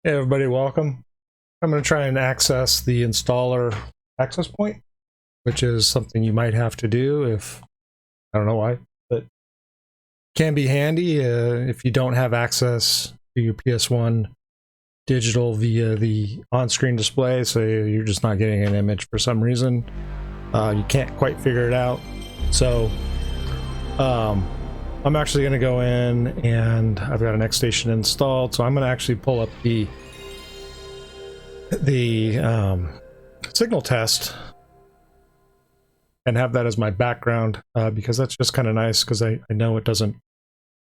Hey everybody, welcome. I'm going to try and access the installer access point, which is something you might have to do if, I don't know why, but can be handy if you don't have access to your PS1 digital via the on-screen display, so you're just not getting an image for some reason. You can't quite figure it out. So I'm actually going to go in and I've got an X station installed, so I'm going to actually pull up the signal test and have that as my background because that's just kind of nice because I know it doesn't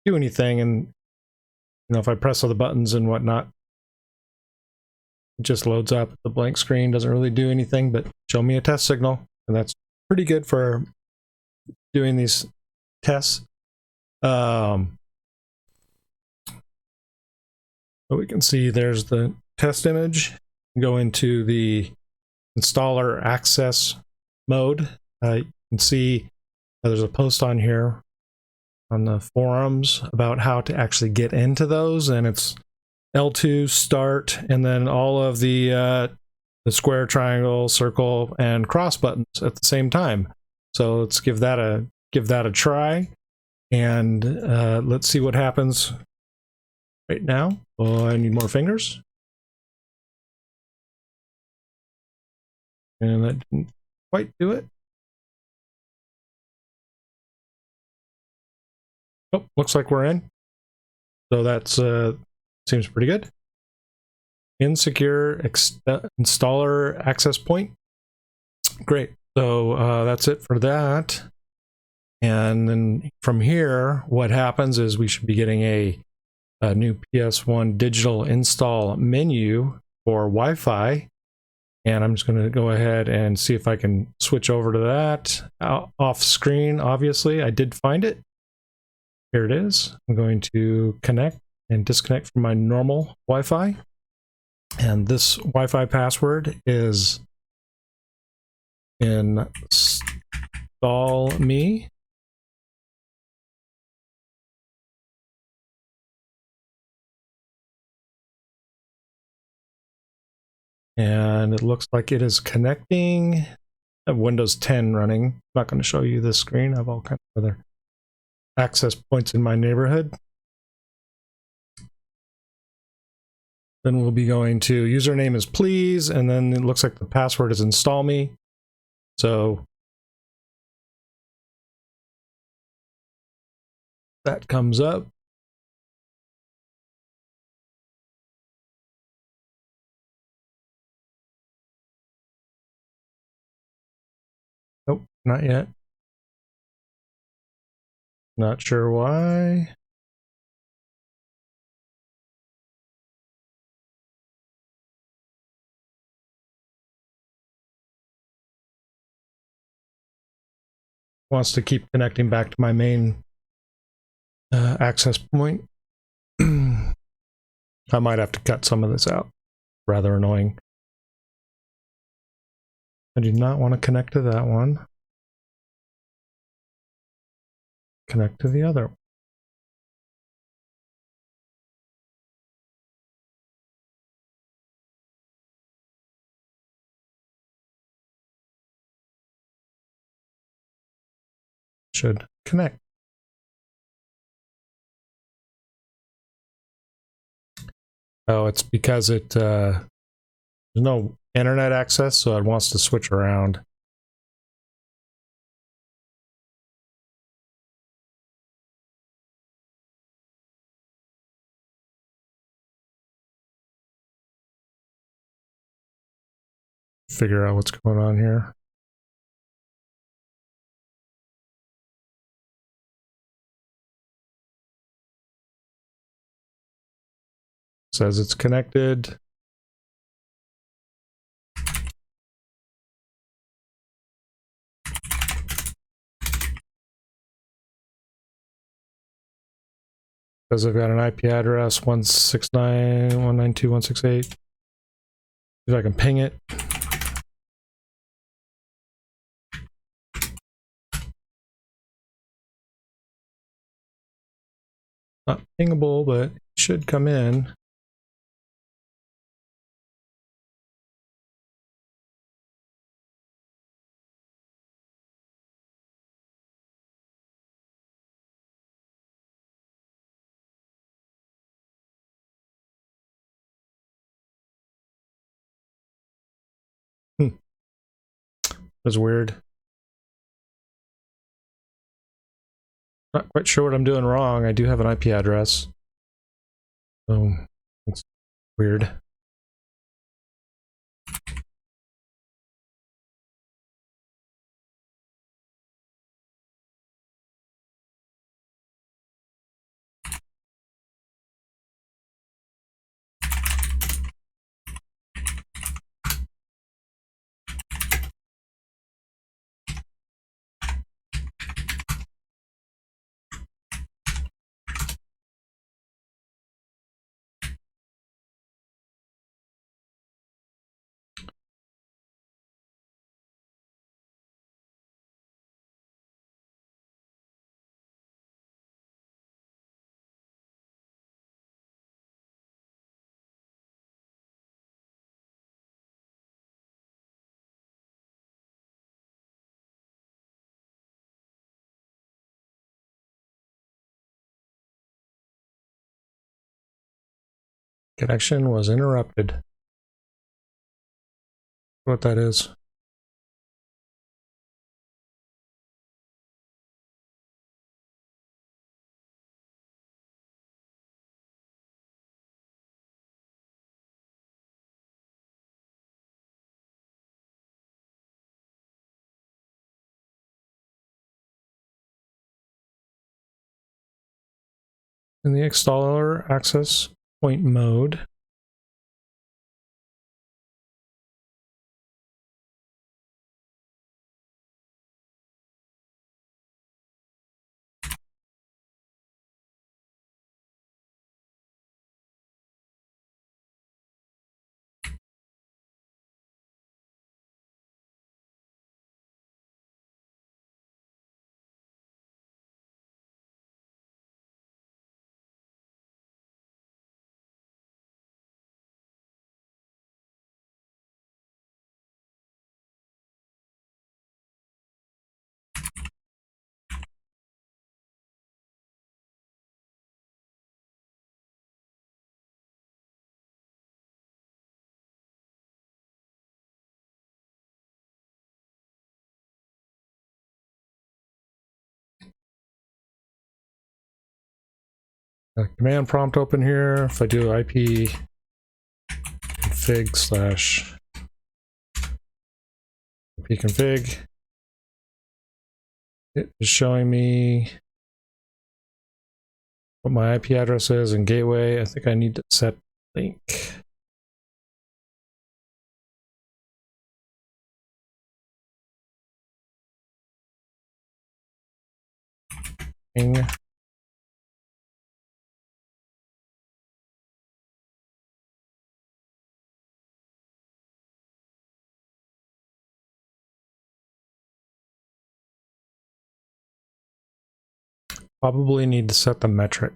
do anything, and if I press all the buttons and whatnot, it just loads up the blank screen, doesn't really do anything but show me a test signal, and that's pretty good for doing these tests. So we can see there's the test image. Go into the installer access mode. You can see there's a post on here on the forums about how to actually get into those, and it's L2 start and then all of the square, triangle, circle, and cross buttons at the same time. So let's give that a try, and let's see what happens right now. Oh, I need more fingers. And that didn't quite do it. Oh, looks like we're in. So that's seems pretty good. Insecure installer access point. Great. So that's it for that. And then from here, what happens is we should be getting a new PS1Digital install menu for Wi-Fi. And I'm just going to go ahead and see if I can switch over to that off screen. Obviously, I did find it. Here it is. I'm going to connect and disconnect from my normal Wi-Fi. And this Wi-Fi password is installme. And it looks like it is connecting. I have Windows 10 running. I'm not going to show you this screen. I have all kinds of other access points in my neighborhood. Then we'll be going to username is please, and then it looks like the password is installme. So that comes up. Nope, not yet. Not sure why. Wants to keep connecting back to my main access point. I might have to cut some of this out. Rather annoying. I do not want to connect to that one. Connect to the other one. Should connect. Oh, it's because there's no internet access, so it wants to switch around. Figure out what's going on here. Says it's connected. Says I've got an IP address 169.192.168. See if I can ping it. Not pingable, but it should come in. That's weird. Not quite sure what I'm doing wrong. I do have an IP address. So it's weird. Connection was interrupted. What that is. In the installer access point mode, command prompt open here. If I do IP config slash IP config, it is showing me what my IP address is and gateway. I think I need to set link. Ping. Probably need to set the metric.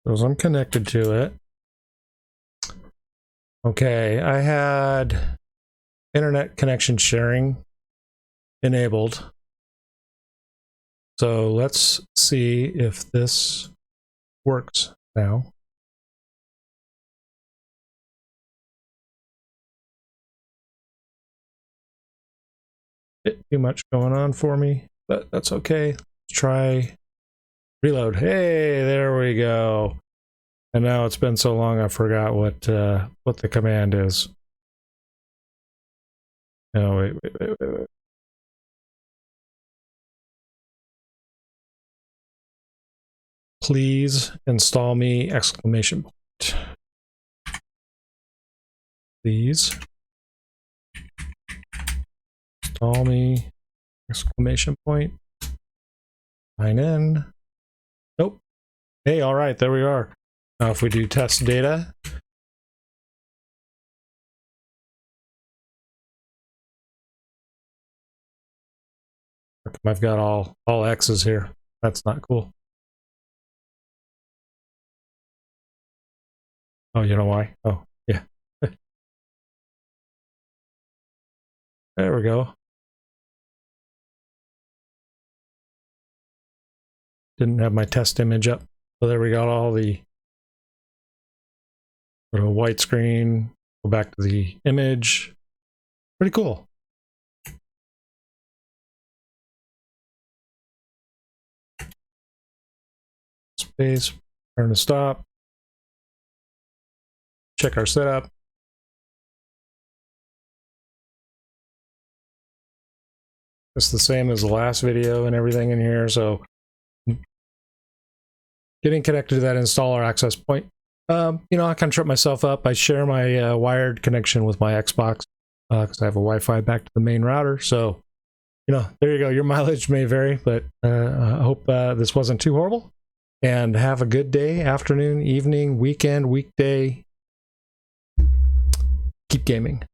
So as I'm connected to it, okay, I had internet connection sharing enabled. So let's see if this works now. Bit too much going on for me, but that's okay. Let's try reload. Hey, there we go. And now it's been so long I forgot what the command is. No, wait. Please install me! Exclamation point. Please install me! Exclamation point. Sign in. Nope. Hey, all right, there we are. Now if we do test data, I've got all X's here. That's not cool. Oh, you know why? Oh, yeah. There we go. Didn't have my test image up. So there we got all the little white screen. Go back to the image. Pretty cool. Space, turn to stop. Check our setup. It's the same as the last video and everything in here. So getting connected to that installer access point. You know, I kind of trip myself up. I share my wired connection with my Xbox because I have a Wi-Fi back to the main router. So, you know, there you go. Your mileage may vary, but I hope this wasn't too horrible. And have a good day, afternoon, evening, weekend, weekday. Keep gaming.